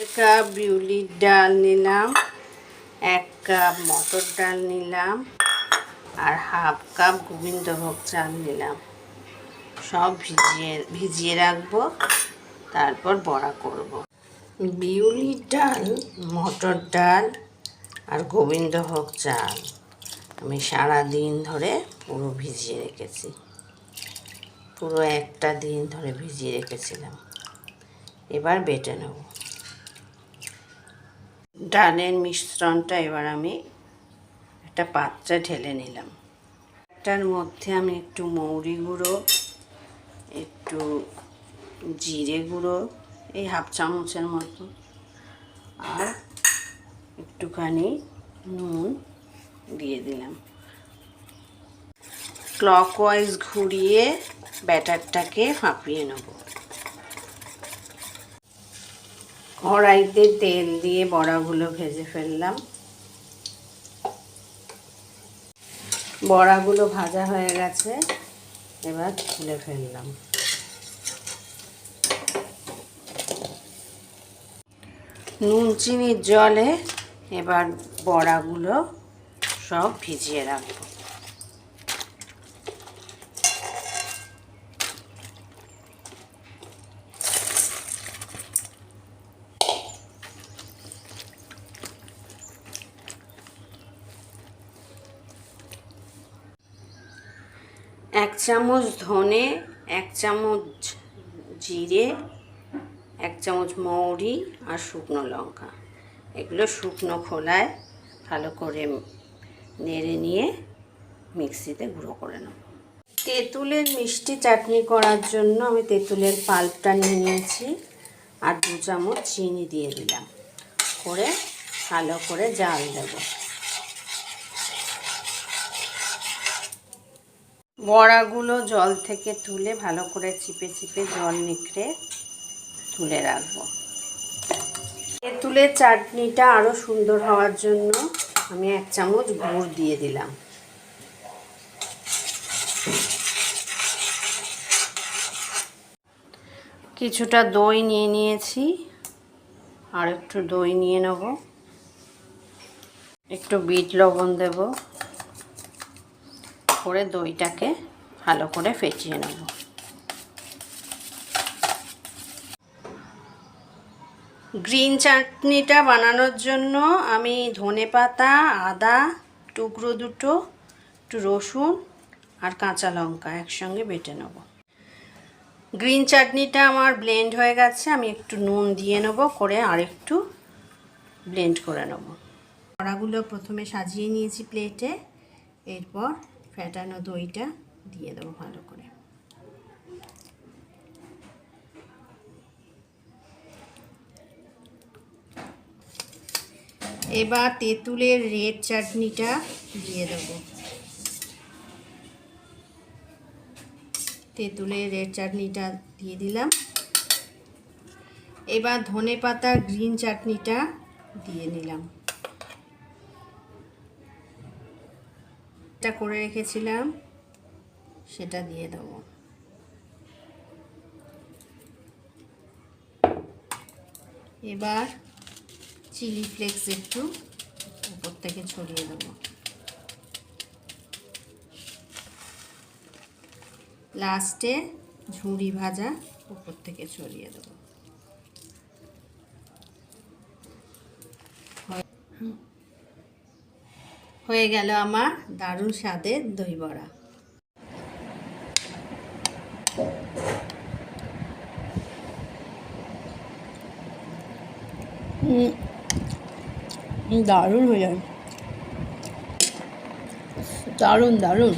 এক কাপ বিউলির ডাল নিলাম, 1 কাপ মটর ডাল নিলাম, আর হাফ কাপ গোবিন্দভোগ চাল নিলাম। সব ভিজিয়ে রাখবো, তারপর বড়া করব। বিউলির ডাল, মটর ডাল আর গোবিন্দভোগ চাল আমি সারা দিন ধরে পুরো ভিজিয়ে রেখেছি। পুরো একটা দিন ধরে ভিজিয়ে রেখেছিলাম। এবার বেটে নেব। ডালের মিশ্রণটা এবার আমি একটা পাত্রে ঢেলে নিলাম। একটার মধ্যে আমি একটু মৌরি গুঁড়ো, একটু জিরে গুঁড়ো, এই হাফ চামচের মতো, আর একটুখানি নুন দিয়ে দিলাম। ক্লকওয়াইজ ঘুরিয়ে ব্যাটারটাকে ফাঁপিয়ে নেব। কড়াইতে তেল দিয়ে বড়াগুলো ভেজে ফেললাম। বড়াগুলো ভাজা হয়ে গেছে, এবার তুলে ফেললাম। নুন চিনির জলে এবার বড়াগুলো সব ভিজিয়ে রাখবো। এক চামচ ধনে, 1 চামচ জিরে, 1 চামচ মৌরি আর শুকনো লঙ্কা, এগুলো শুকনো খোলায় ভালো করে নেড়ে নিয়ে মিক্সিতে গুঁড়ো করে নেব। তেঁতুলের মিষ্টি চাটনি করার জন্য আমি তেঁতুলের পাল্পটা নিয়ে নিয়েছি আর 2 চামচ চিনি দিয়ে দিলাম, করে ভালো করে জাল দেব। বড়াগুলো জল থেকে তুলে ভালো করে চিপে চিপে জল নিংড়ে তুলে রাখবো। তেঁতুলের চাটনিটা আরও সুন্দর হওয়ার জন্য আমি 1 চামচ গুড় দিয়ে দিলাম। কিছুটা দই নিয়ে নিয়েছি, আর একটু দই নিয়ে নেব। একটু বিট লবণ দেব, করে দইটাকে ভালো করে ফেটিয়ে নেব। গ্রিন চাটনিটা বানানোর জন্য আমি ধনেপাতা, আদা টুকরো দুটো, একটু রসুন আর কাঁচা লঙ্কা একসঙ্গে বেটে নেব। গ্রিন চাটনিটা আমার ব্লেন্ড হয়ে গেছে, আমি একটু নুন দিয়ে নেব, করে আরেকটু ব্লেন্ড করে নেব। বড়াগুলো প্রথমে সাজিয়ে নিয়েছি প্লেটে, এরপর ফেটানো দইটা দিয়ে দেবো ভালো করে। এবার তেঁতুলের রেড চাটনিটা দিয়ে দেবো। তেঁতুলের রেড চাটনিটা দিয়ে দিলাম। এবার ধনেপাতার গ্রিন চাটনিটা দিয়ে নিলাম। এটা করে রেখেছিলাম, সেটা দিয়ে দেবো। এবার চিলি ফ্লেক্স একটু উপর থেকে ছড়িয়ে দেবো। লাস্টে ঝুড়ি ভাজা উপর থেকে ছড়িয়ে দেবো। হয়ে গেল আমার দারুণ স্বাদের দই বড়া। দারুণ হয়ে যায়, দারুণ দারুণ।